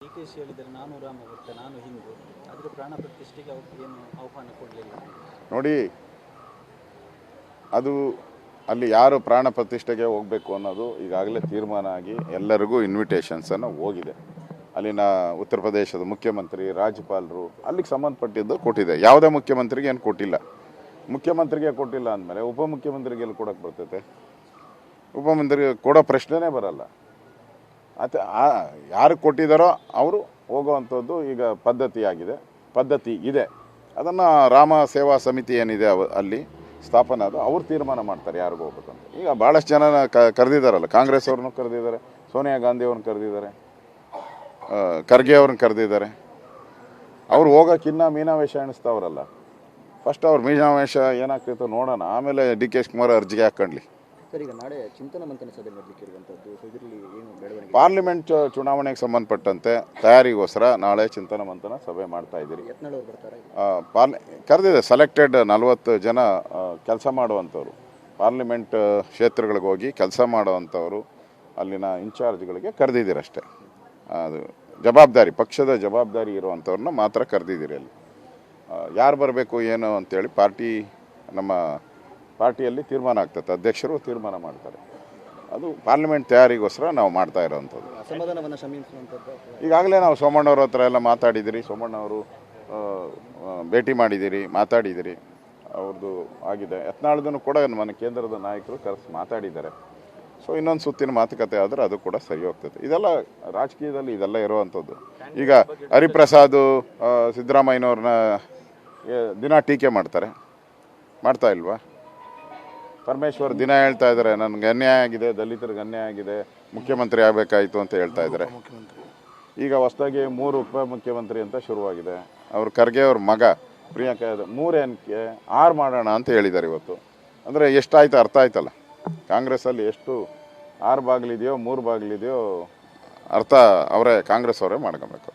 ಡಿ.ಕೆ.ಶಿ ಹೇಳಿದರೆ ನಾನು ರಾಮ ಭಕ್ತ ನಾನು ಹಿಂದೂ, ಆದರೆ ಪ್ರಾಣ ಪ್ರತಿಷ್ಠೆಗೆ ಏನು ಆಹ್ವಾನ ಕೊಡಲಿಲ್ಲ. ನೋಡಿ, ಅದು ಅಲ್ಲಿ ಯಾರು ಪ್ರಾಣ ಪ್ರತಿಷ್ಠೆಗೆ ಹೋಗಬೇಕು ಅನ್ನೋದು ಈಗಾಗಲೇ ತೀರ್ಮಾನ ಆಗಿ ಎಲ್ಲರಿಗೂ ಇನ್ವಿಟೇಷನ್ಸನ್ನು ಹೋಗಿದೆ. ಅಲ್ಲಿನ ಉತ್ತರ ಪ್ರದೇಶದ ಮುಖ್ಯಮಂತ್ರಿ, ರಾಜ್ಯಪಾಲರು ಅಲ್ಲಿಗೆ ಸಂಬಂಧಪಟ್ಟಿದ್ದು ಕೊಟ್ಟಿದೆ. ಯಾವುದೇ ಮುಖ್ಯಮಂತ್ರಿಗೆ ಏನು ಕೊಟ್ಟಿಲ್ಲ. ಮುಖ್ಯಮಂತ್ರಿಗೆ ಕೊಟ್ಟಿಲ್ಲ ಅಂದಮೇಲೆ ಉಪಮುಖ್ಯಮಂತ್ರಿಗೆ ಎಲ್ಲಿ ಕೊಡೋಕ್ಕೆ ಬರ್ತೈತೆ? ಉಪಮಂತ್ರಿಗೆ ಕೊಡೋ ಪ್ರಶ್ನೆನೇ ಬರಲ್ಲ. ಯಾರು ಕೊಟ್ಟಿದ್ದಾರೋ ಅವರು ಹೋಗುವಂಥದ್ದು ಈಗ ಪದ್ಧತಿ ಇದೆ. ಅದನ್ನು ರಾಮ ಸೇವಾ ಸಮಿತಿ ಏನಿದೆ ಅಲ್ಲಿ ಸ್ಥಾಪನೆ ಅದು ಅವ್ರು ತೀರ್ಮಾನ ಮಾಡ್ತಾರೆ ಯಾರಿಗೂ ಹೋಗ್ಬೇಕಂತ. ಈಗ ಭಾಳಷ್ಟು ಜನ ಕರೆದಿದ್ದಾರಲ್ಲ, ಕಾಂಗ್ರೆಸ್ ಅವ್ರನ್ನೂ ಕರೆದಿದ್ದಾರೆ, ಸೋನಿಯಾ ಗಾಂಧಿ ಅವ್ರನ್ನ ಕರೆದಿದ್ದಾರೆ, ಖರ್ಗೆ ಅವ್ರನ್ನ ಕರೆದಿದ್ದಾರೆ. ಅವ್ರು ಹೋಗೋಕ್ಕಿನ್ನ ಮೀನಾವೇಶ ಎಣಿಸ್ತಾವ್ರಲ್ಲ. ಫಸ್ಟ್ ಅವ್ರು ಮೀನಾವೇಶ ಏನಾಗ್ತಿತ್ತು ನೋಡೋಣ, ಆಮೇಲೆ ಡಿ.ಕೆ. ಶಿವಕುಮಾರ್ ಅರ್ಜಿಗೆ ಹಾಕ್ಕೊಳ್ಳಿ. ಸರ್, ಈಗ ನಾಳೆ ಚಿಂತನ ಮಂಥನ ಸಭೆ ಮಾಡಲಿಕ್ಕೆ ಇರುವಂಥದ್ದು, ಇದರಲ್ಲಿ ಏನು ಬೆಳವಣಿಗೆ? ಪಾರ್ಲಿಮೆಂಟ್ ಚುನಾವಣೆಗೆ ಸಂಬಂಧಪಟ್ಟಂತೆ ತಯಾರಿಗೋಸ್ಕರ ನಾಳೆ ಚಿಂತನ ಮಂಥನ ಸಭೆ ಮಾಡ್ತಾ ಇದ್ದೀರಿ. ಯತ್ನಾಳ್ ಅವರು ಬರ್ತಾರೆ? ಕರೆದಿದೆ. ಸೆಲೆಕ್ಟೆಡ್ 40 ಜನ ಕೆಲಸ ಮಾಡುವಂಥವ್ರು, ಪಾರ್ಲಿಮೆಂಟ್ ಕ್ಷೇತ್ರಗಳಿಗೆ ಹೋಗಿ ಕೆಲಸ ಮಾಡುವಂಥವ್ರು, ಅಲ್ಲಿನ ಇನ್ಚಾರ್ಜ್ಗಳಿಗೆ ಕರೆದಿದ್ದೀರಷ್ಟೇ. ಅದು ಜವಾಬ್ದಾರಿ, ಪಕ್ಷದ ಜವಾಬ್ದಾರಿ ಇರುವಂಥವ್ರನ್ನ ಮಾತ್ರ ಕರೆದಿದ್ದೀರಿ. ಅಲ್ಲಿ ಯಾರು ಬರಬೇಕು ಏನು ಅಂತೇಳಿ ನಮ್ಮ ಪಾರ್ಟಿಯಲ್ಲಿ ತೀರ್ಮಾನ ಆಗ್ತದೆ. ಅಧ್ಯಕ್ಷರು ತೀರ್ಮಾನ ಮಾಡ್ತಾರೆ. ಅದು ಪಾರ್ಲಿಮೆಂಟ್ ತಯಾರಿಗೋಸ್ಕರ ನಾವು ಮಾಡ್ತಾ ಇರೋವಂಥದ್ದು. ಅಸಮಾಧಾನವನ್ನು ಶಮಿಸುವಂಥದ್ದು ಈಗಾಗಲೇ ನಾವು ಸೋಮಣ್ಣವ್ರ ಹತ್ರ ಎಲ್ಲ ಮಾತಾಡಿದ್ದೀರಿ. ಸೋಮಣ್ಣವರು ಭೇಟಿ ಮಾಡಿದ್ದೀರಿ, ಮಾತಾಡಿದ್ದೀರಿ. ಅವ್ರದ್ದು ಆಗಿದೆ. ಯತ್ನಾಳ್ದೂ ಕೂಡ మన ಕೇಂದ್ರದ ನಾಯಕರು ಕರೆಸಿ ಮಾತಾಡಿದ್ದಾರೆ. ಸೊ ಇನ್ನೊಂದು ಸುತ್ತಿನ ಮಾತುಕತೆ ಆದರೆ ಅದು ಕೂಡ ಸರಿ ಹೋಗ್ತದೆ. ಇದೆಲ್ಲ ರಾಜಕೀಯದಲ್ಲಿ ಇದೆಲ್ಲ ಇರುವಂಥದ್ದು. ಈಗ ಹರಿಪ್ರಸಾದ್ ಸಿದ್ದರಾಮಯ್ಯನವ್ರನ್ನ ದಿನ ಟೀಕೆ ಮಾಡ್ತಾ ಇಲ್ವಾ? ಪರಮೇಶ್ವರ್ ದಿನ ಹೇಳ್ತಾ ಇದ್ದಾರೆ, ನನಗೆ ಅನ್ಯಾಯ ಆಗಿದೆ, ದಲಿತರಿಗೆ ಅನ್ಯಾಯ ಆಗಿದೆ, ಮುಖ್ಯಮಂತ್ರಿ ಆಗಬೇಕಾಯಿತು ಅಂತ ಹೇಳ್ತಾ ಇದ್ದಾರೆ. ಈಗ ಹೊಸದಾಗಿ 3 ಉಪಮುಖ್ಯಮಂತ್ರಿ ಅಂತ ಶುರುವಾಗಿದೆ. ಅವ್ರು ಖರ್ಗೆ ಅವ್ರ ಮಗ ಪ್ರಿಯಾಂಕಾ 3 ಏನಕ್ಕೆ 6 ಮಾಡೋಣ ಅಂತ ಹೇಳಿದ್ದಾರೆ ಇವತ್ತು. ಅಂದರೆ ಎಷ್ಟಾಯ್ತು ಅರ್ಥ ಆಯ್ತಲ್ಲ. ಕಾಂಗ್ರೆಸ್ಸಲ್ಲಿ ಎಷ್ಟು 6 ಬಾಗಿಲಿದೆಯೋ 3 ಬಾಗಿಲಿದೆಯೋ ಅರ್ಥ ಕಾಂಗ್ರೆಸ್ ಅವರೇ ಮಾಡ್ಕೊಬೇಕು.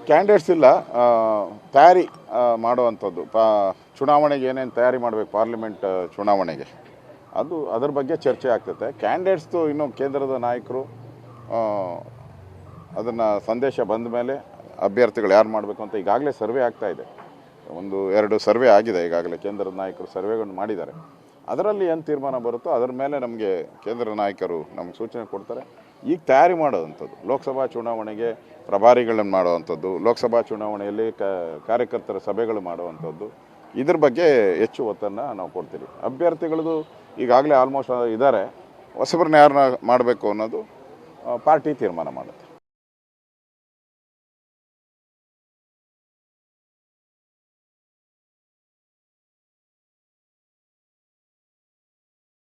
ಕ್ಯಾಂಡಿಡೇಟ್ಸ್ ಇಲ್ಲ, ತಯಾರಿ ಮಾಡುವಂಥದ್ದು. ಚುನಾವಣೆಗೆ ಏನೇನು ತಯಾರಿ ಮಾಡಬೇಕು, ಪಾರ್ಲಿಮೆಂಟ್ ಚುನಾವಣೆಗೆ, ಅದ್ರ ಬಗ್ಗೆ ಚರ್ಚೆ ಆಗ್ತದೆ. ಕ್ಯಾಂಡಿಡೇಟ್ಸ್ದು ಇನ್ನೂ ಕೇಂದ್ರದ ನಾಯಕರು ಅದನ್ನು ಸಂದೇಶ ಬಂದ ಮೇಲೆ ಅಭ್ಯರ್ಥಿಗಳು ಯಾರು ಮಾಡಬೇಕು ಅಂತ ಈಗಾಗಲೇ ಸರ್ವೆ ಆಗ್ತಾ ಇದೆ. 1-2 ಸರ್ವೆ ಆಗಿದೆ ಈಗಾಗಲೇ. ಕೇಂದ್ರದ ನಾಯಕರು ಸರ್ವೆಗಳನ್ನು ಮಾಡಿದ್ದಾರೆ. ಅದರಲ್ಲಿ ಏನು ತೀರ್ಮಾನ ಬರುತ್ತೋ ಅದರ ಮೇಲೆ ನಮಗೆ ಕೇಂದ್ರ ನಾಯಕರು ನಮ್ಗೆ ಸೂಚನೆ ಕೊಡ್ತಾರೆ. ಈಗ ತಯಾರಿ ಮಾಡೋವಂಥದ್ದು, ಲೋಕಸಭಾ ಚುನಾವಣೆಗೆ ಪ್ರಭಾರಿಗಳನ್ನು ಮಾಡುವಂಥದ್ದು, ಲೋಕಸಭಾ ಚುನಾವಣೆಯಲ್ಲಿ ಕಾರ್ಯಕರ್ತರ ಸಭೆಗಳು ಮಾಡುವಂಥದ್ದು, ಇದ್ರ ಬಗ್ಗೆ ಹೆಚ್ಚು ಒತ್ತನ್ನು ನಾವು ಕೊಡ್ತೀವಿ. ಅಭ್ಯರ್ಥಿಗಳದ್ದು ಈಗಾಗಲೇ ಆಲ್ಮೋಸ್ಟ್ ಇದ್ದಾರೆ. ಹೊಸಬ್ರನ್ನ ಯಾರನ್ನ ಮಾಡಬೇಕು ಅನ್ನೋದು ಪಾರ್ಟಿ ತೀರ್ಮಾನ ಮಾಡುತ್ತೆ.